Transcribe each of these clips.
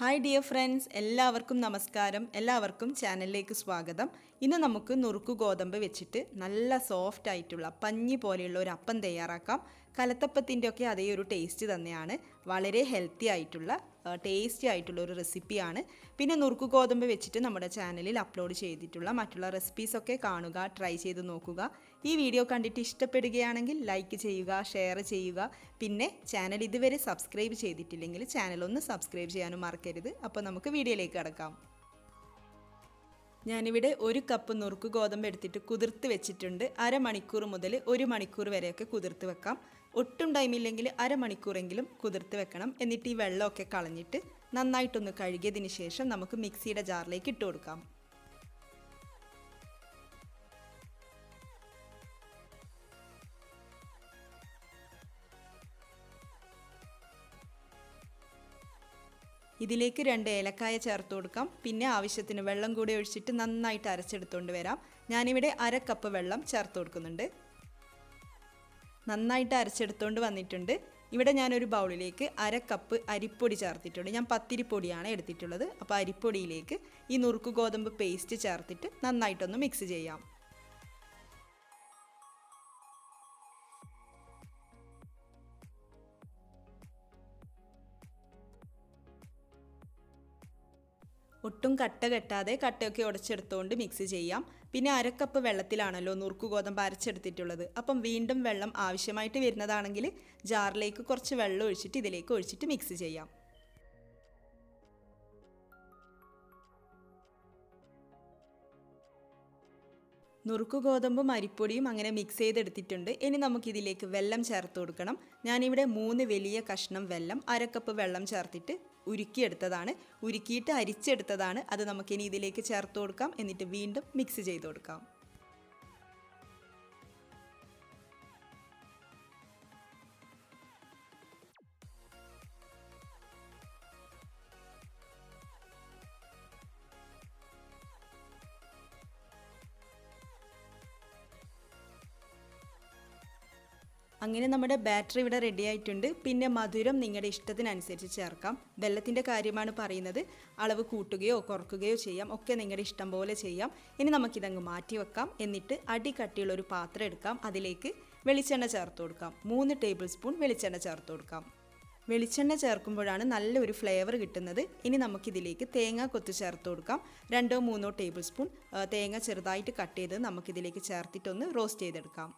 Hi dear friends, എല്ലാവർക്കും നമസ്കാരം. എല്ലാവർക്കും ചാനലിലേക്ക് സ്വാഗതം. ഇന്ന് നമുക്ക് നുറുക്ക് ഗോതമ്പ് വെച്ചിട്ട് നല്ല സോഫ്റ്റ് ആയിട്ടുള്ള പഞ്ഞി പോലെയുള്ള ഒരു അപ്പം തയ്യാറാക്കാം. കലത്തപ്പത്തിൻ്റെ ഒക്കെ അതേ ഒരു ടേസ്റ്റ് തന്നെയാണ്. വളരെ ഹെൽത്തി ആയിട്ടുള്ള ടേസ്റ്റി ആയിട്ടുള്ള ഒരു റെസിപ്പിയാണ്. പിന്നെ നുറുക്ക് ഗോതമ്പ് വെച്ചിട്ട് നമ്മുടെ ചാനലിൽ അപ്ലോഡ് ചെയ്തിട്ടുള്ള മറ്റുള്ള റെസിപ്പീസൊക്കെ കാണുക, ട്രൈ ചെയ്ത് നോക്കുക. ഈ വീഡിയോ കണ്ടിട്ട് ഇഷ്ടപ്പെടുകയാണെങ്കിൽ ലൈക്ക് ചെയ്യുക, ഷെയർ ചെയ്യുക. പിന്നെ ചാനൽ ഇതുവരെ സബ്സ്ക്രൈബ് ചെയ്തിട്ടില്ലെങ്കിൽ ചാനൽ ഒന്ന് സബ്സ്ക്രൈബ് ചെയ്യാനും മറക്കരുത്. അപ്പോൾ നമുക്ക് വീഡിയോയിലേക്ക് കടക്കാം. ഞാനിവിടെ 1 കപ്പ് നുറുക്ക് ഗോതമ്പ് എടുത്തിട്ട് കുതിർത്ത് വെച്ചിട്ടുണ്ട്. അരമണിക്കൂർ മുതൽ 1 മണിക്കൂർ വരെയൊക്കെ കുതിർത്ത് വെക്കാം. ഒട്ടും ടൈമില്ലെങ്കിൽ അരമണിക്കൂറെങ്കിലും കുതിർത്ത് വെക്കണം. എന്നിട്ട് ഈ വെള്ളമൊക്കെ കളഞ്ഞിട്ട് നന്നായിട്ടൊന്ന് കഴുകിയതിന് ശേഷം നമുക്ക് മിക്സിയുടെ ജാറിലേക്ക് ഇട്ട് കൊടുക്കാം. ഇതിലേക്ക് 2 ഏലക്കായ ചേർത്ത് കൊടുക്കാം. പിന്നെ ആവശ്യത്തിന് വെള്ളം കൂടി ഒഴിച്ചിട്ട് നന്നായിട്ട് അരച്ചെടുത്തുകൊണ്ട് വരാം. ഞാനിവിടെ 1/2 കപ്പ് വെള്ളം ചേർത്ത് കൊടുക്കുന്നുണ്ട്. നന്നായിട്ട് അരച്ചെടുത്തുകൊണ്ട് വന്നിട്ടുണ്ട്. ഇവിടെ ഞാനൊരു ബൗളിലേക്ക് 1/2 കപ്പ് അരിപ്പൊടി ചേർത്തിട്ടുണ്ട്. ഞാൻ പത്തിരിപ്പൊടിയാണ് എടുത്തിട്ടുള്ളത്. അപ്പോൾ അരിപ്പൊടിയിലേക്ക് ഈ നുറുക്ക് ഗോതമ്പ് പേസ്റ്റ് ചേർത്തിട്ട് നന്നായിട്ടൊന്ന് മിക്സ് ചെയ്യാം. ഒട്ടും കട്ട കെട്ടാതെ കട്ടയൊക്കെ ഉടച്ചെടുത്തുകൊണ്ട് മിക്സ് ചെയ്യാം. പിന്നെ 1/2 കപ്പ് വെള്ളത്തിലാണല്ലോ നുറുക്ക് ഗോതമ്പ് അരച്ചെടുത്തിട്ടുള്ളത്. അപ്പം വീണ്ടും വെള്ളം ആവശ്യമായിട്ട് വരുന്നതാണെങ്കിൽ ജാറിലേക്ക് കുറച്ച് വെള്ളം ഒഴിച്ചിട്ട് ഇതിലേക്ക് ഒഴിച്ചിട്ട് മിക്സ് ചെയ്യാം. നുറുക്ക് ഗോതമ്പും അരിപ്പൊടിയും അങ്ങനെ മിക്സ് ചെയ്തെടുത്തിട്ടുണ്ട്. ഇനി നമുക്കിതിലേക്ക് വെള്ളം ചേർത്ത് കൊടുക്കണം. ഞാനിവിടെ 3 വലിയ കഷ്ണം വെള്ളം 1/2 കപ്പ് വെള്ളം ചേർത്തിട്ട് ഉരുക്കിയെടുത്തതാണ്. ഉരുക്കിയിട്ട് അരിച്ചെടുത്തതാണ്. അത് നമുക്കിനി ഇതിലേക്ക് ചേർത്ത് കൊടുക്കാം. എന്നിട്ട് വീണ്ടും മിക്സ് ചെയ്ത് കൊടുക്കാം. അങ്ങനെ നമ്മുടെ ബാറ്ററി ഇവിടെ റെഡി ആയിട്ടുണ്ട്. പിന്നെ മധുരം നിങ്ങളുടെ ഇഷ്ടത്തിനനുസരിച്ച് ചേർക്കാം. വെള്ളത്തിൻ്റെ കാര്യമാണ് പറയുന്നത്. അളവ് കൂട്ടുകയോ കുറക്കുകയോ ചെയ്യാം. ഒക്കെ നിങ്ങളുടെ ഇഷ്ടം പോലെ ചെയ്യാം. ഇനി നമുക്കിതങ്ങ് മാറ്റി വെക്കാം. എന്നിട്ട് അടി കട്ടിയുള്ള ഒരു പാത്രം എടുക്കാം. അതിലേക്ക് വെളിച്ചെണ്ണ ചേർത്ത് കൊടുക്കാം. 3 ടേബിൾ സ്പൂൺ വെളിച്ചെണ്ണ ചേർത്ത് കൊടുക്കാം. വെളിച്ചെണ്ണ ചേർക്കുമ്പോഴാണ് നല്ലൊരു ഫ്ലേവർ കിട്ടുന്നത്. ഇനി നമുക്കിതിലേക്ക് തേങ്ങ കൊത്ത് ചേർത്ത് കൊടുക്കാം. 2-3 ടേബിൾ സ്പൂൺ തേങ്ങ ചെറുതായിട്ട് കട്ട് ചെയ്ത് നമുക്കിതിലേക്ക് ചേർത്തിട്ടൊന്ന് റോസ്റ്റ് ചെയ്തെടുക്കാം.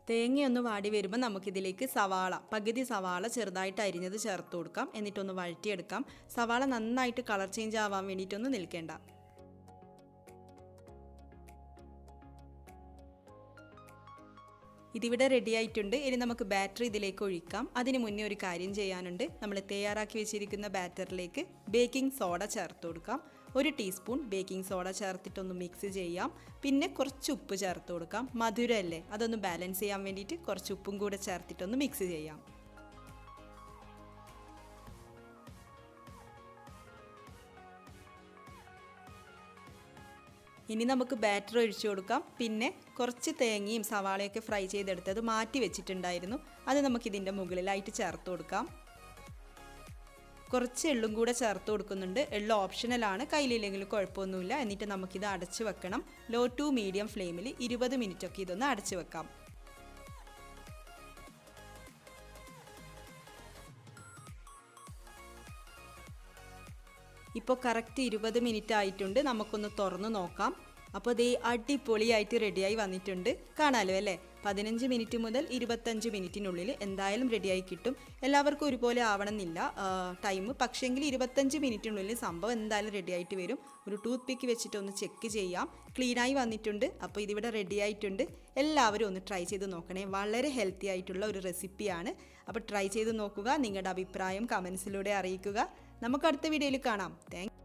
തേങ്ങയൊന്ന് വാടി വരുമ്പോൾ നമുക്കിതിലേക്ക് പകുതി സവാള ചെറുതായിട്ട് അരിഞ്ഞത് ചേർത്ത് കൊടുക്കാം. എന്നിട്ടൊന്ന് വഴറ്റിയെടുക്കാം. സവാള നന്നായിട്ട് കളർ ചേഞ്ച് ആവാൻ വേണ്ടിയിട്ടൊന്നും നിൽക്കേണ്ട. ഇതിവിടെ റെഡി ആയിട്ടുണ്ട്. ഇനി നമുക്ക് ബാറ്റർ ഇതിലേക്ക് ഒഴിക്കാം. അതിന് മുന്നേ ഒരു കാര്യം ചെയ്യാനുണ്ട്. നമ്മൾ തയ്യാറാക്കി വെച്ചിരിക്കുന്ന ബാറ്ററിലേക്ക് ബേക്കിംഗ് സോഡ ചേർത്ത് കൊടുക്കാം. 1 ടീസ്പൂൺ ബേക്കിംഗ് സോഡ ചേർത്തിട്ടൊന്ന് മിക്സ് ചെയ്യാം. പിന്നെ കുറച്ച് ഉപ്പ് ചേർത്ത് കൊടുക്കാം. മധുരമല്ലേ, അതൊന്ന് ബാലൻസ് ചെയ്യാൻ വേണ്ടിയിട്ട് കുറച്ച് ഉപ്പും കൂടെ ചേർത്തിട്ടൊന്ന് മിക്സ് ചെയ്യാം. ഇനി നമുക്ക് ബാറ്റർ ഒഴിച്ചു കൊടുക്കാം. പിന്നെ കുറച്ച് തേങ്ങയും സവാളയൊക്കെ ഫ്രൈ ചെയ്തെടുത്തത് മാറ്റി വെച്ചിട്ടുണ്ടായിരുന്നു. അത് നമുക്കിതിൻ്റെ മുകളിലായിട്ട് ചേർത്ത് കൊടുക്കാം. കുറച്ച് എള്ളും കൂടെ ചേർത്ത് കൊടുക്കുന്നുണ്ട്. എള്ള് ഓപ്ഷണലാണ്, കയ്യിലില്ലെങ്കിലും കുഴപ്പമൊന്നുമില്ല. എന്നിട്ട് നമുക്കിത് അടച്ചു വെക്കണം. ലോ ടു മീഡിയം ഫ്ലെയിമിൽ 20 മിനിറ്റൊക്കെ ഇതൊന്ന് അടച്ചു വെക്കാം. ഇപ്പോൾ കറക്റ്റ് 20 മിനിറ്റ് ആയിട്ടുണ്ട്. നമുക്കൊന്ന് തുറന്ന് നോക്കാം. അപ്പോൾ ദേ അടിപൊളിയായിട്ട് റെഡിയായി വന്നിട്ടുണ്ട്. കാണാലോ അല്ലേ? 15 മിനിറ്റ് മുതൽ 25 മിനിറ്റിനുള്ളിൽ എന്തായാലും റെഡിയായി കിട്ടും. എല്ലാവർക്കും ഒരുപോലെ ആവണമെന്നില്ല ടൈം. പക്ഷേങ്കിൽ 25 മിനിറ്റിനുള്ളിൽ സംഭവം എന്തായാലും റെഡിയായിട്ട് വരും. ഒരു ടൂത്ത് പിക്ക് വെച്ചിട്ടൊന്ന് ചെക്ക് ചെയ്യാം. ക്ലീനായി വന്നിട്ടുണ്ട്. അപ്പോൾ ഇതിവിടെ റെഡി ആയിട്ടുണ്ട്. എല്ലാവരും ഒന്ന് ട്രൈ ചെയ്ത് നോക്കണേ. വളരെ ഹെൽത്തി ആയിട്ടുള്ള ഒരു റെസിപ്പിയാണ്. അപ്പോൾ ട്രൈ ചെയ്ത് നോക്കുക. നിങ്ങളുടെ അഭിപ്രായം കമൻസിലൂടെ അറിയിക്കുക. നമുക്ക് അടുത്ത വീഡിയോയിൽ കാണാം. താങ്ക്